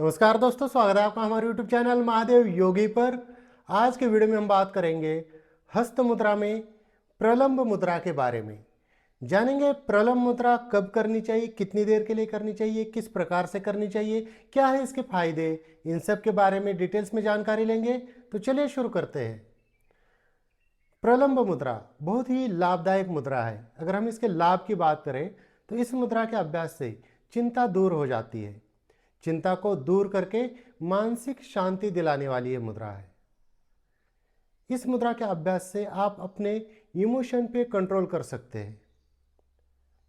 नमस्कार दोस्तों, स्वागत है आपका हमारे YouTube चैनल महादेव योगी पर। आज के वीडियो में हम बात करेंगे हस्त मुद्रा में प्रलंब मुद्रा के बारे में। जानेंगे प्रलंब मुद्रा कब करनी चाहिए, कितनी देर के लिए करनी चाहिए, किस प्रकार से करनी चाहिए, क्या है इसके फायदे, इन सब के बारे में डिटेल्स में जानकारी लेंगे। तो चलिए शुरू करते हैं। प्रलंब मुद्रा बहुत ही लाभदायक मुद्रा है। अगर हम इसके लाभ की बात करें तो इस मुद्रा के अभ्यास से चिंता दूर हो जाती है। चिंता को दूर करके मानसिक शांति दिलाने वाली ये मुद्रा है। इस मुद्रा के अभ्यास से आप अपने इमोशन पे कंट्रोल कर सकते हैं।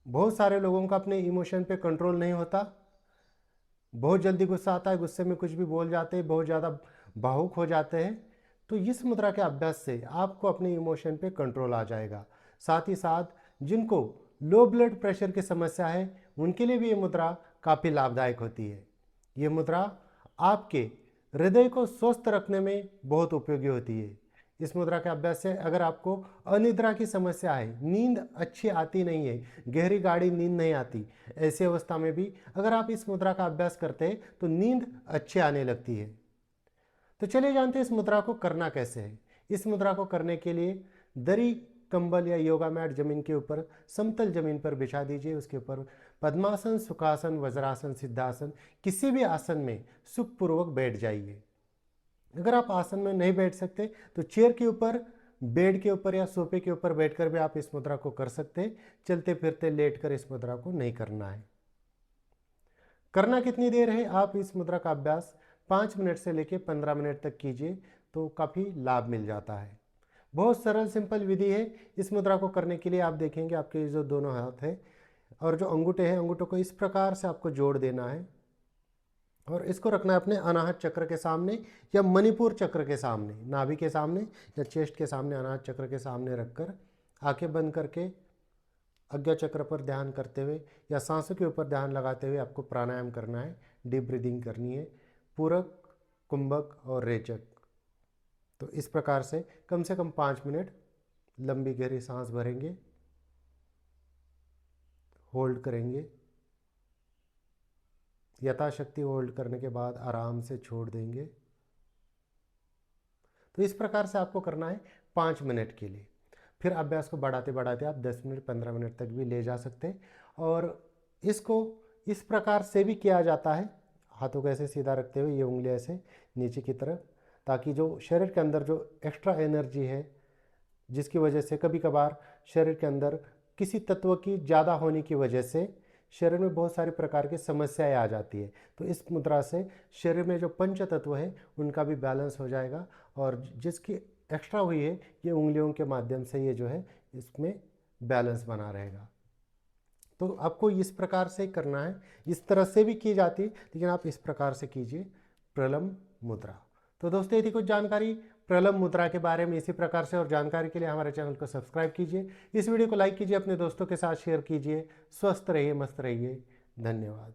बहुत सारे लोगों का अपने इमोशन पे कंट्रोल नहीं होता, बहुत जल्दी गुस्सा आता है, गुस्से में कुछ भी बोल जाते हैं, बहुत ज़्यादा भावुक हो जाते हैं। तो इस मुद्रा के अभ्यास से आपको अपने इमोशन पे कंट्रोल आ जाएगा। साथ ही साथ जिनको लो ब्लड प्रेशर की समस्या है उनके लिए भी ये मुद्रा काफ़ी लाभदायक होती है। ये मुद्रा आपके हृदय को स्वस्थ रखने में बहुत उपयोगी होती है। इस मुद्रा के अभ्यास से अगर आपको अनिद्रा की समस्या है, नींद अच्छी आती नहीं है, गहरी गाढ़ी नींद नहीं आती, ऐसी अवस्था में भी अगर आप इस मुद्रा का अभ्यास करते हैं तो नींद अच्छी आने लगती है। तो चलिए जानते हैं इस मुद्रा को करना कैसे है। इस मुद्रा को करने के लिए दरी, कंबल या योगा मैट जमीन के ऊपर समतल जमीन पर बिछा दीजिए। उसके ऊपर पद्मासन, सुखासन, वज्रासन, सिद्धासन किसी भी आसन में सुखपूर्वक बैठ जाइए। अगर आप आसन में नहीं बैठ सकते तो चेयर के ऊपर, बेड के ऊपर या सोफे के ऊपर बैठकर भी आप इस मुद्रा को कर सकते हैं। चलते फिरते लेटकर इस मुद्रा को नहीं करना है। करना कितनी देर है, आप इस मुद्रा का अभ्यास 5 मिनट से लेकर 15 मिनट तक कीजिए तो काफ़ी लाभ मिल जाता है। बहुत सरल सिंपल विधि है। इस मुद्रा को करने के लिए आप देखेंगे आपके जो दोनों हाथ है और जो अंगूठे हैं, अंगूठों को इस प्रकार से आपको जोड़ देना है और इसको रखना है अपने अनाहत चक्र के सामने या मणिपुर चक्र के सामने, नाभि के सामने या चेस्ट के सामने, अनाहत चक्र के सामने रखकर आंखें बंद करके आज्ञा चक्र पर ध्यान करते हुए या सांसों के ऊपर ध्यान लगाते हुए आपको प्राणायाम करना है। डीप ब्रीदिंग करनी है, पूरक, कुंभक और रेचक। तो इस प्रकार से कम 5 मिनट लंबी गहरी सांस भरेंगे, होल्ड करेंगे, यथाशक्ति होल्ड करने के बाद आराम से छोड़ देंगे। तो इस प्रकार से आपको करना है 5 मिनट के लिए। फिर अभ्यास को बढ़ाते बढ़ाते आप 10 मिनट 15 मिनट तक भी ले जा सकते हैं। और इसको इस प्रकार से भी किया जाता है, हाथों को ऐसे सीधा रखते हुए, ये उंगलियां ऐसे नीचे की तरफ, ताकि जो शरीर के अंदर जो एक्स्ट्रा एनर्जी है, जिसकी वजह से कभी कभार शरीर के अंदर किसी तत्व की ज़्यादा होने की वजह से शरीर में बहुत सारी प्रकार की समस्याएं आ जाती है। तो इस मुद्रा से शरीर में जो पंच तत्व है उनका भी बैलेंस हो जाएगा और जिसकी एक्स्ट्रा हुई है ये उंगलियों के माध्यम से ये जो है इसमें बैलेंस बना रहेगा। तो आपको इस प्रकार से करना है। इस तरह से भी की जाती है लेकिन आप इस प्रकार से कीजिए प्रलंब मुद्रा। तो दोस्तों ये थी कुछ जानकारी प्रलंब मुद्रा के बारे में। इसी प्रकार से और जानकारी के लिए हमारे चैनल को सब्सक्राइब कीजिए, इस वीडियो को लाइक कीजिए, अपने दोस्तों के साथ शेयर कीजिए। स्वस्थ रहिए, मस्त रहिए। धन्यवाद।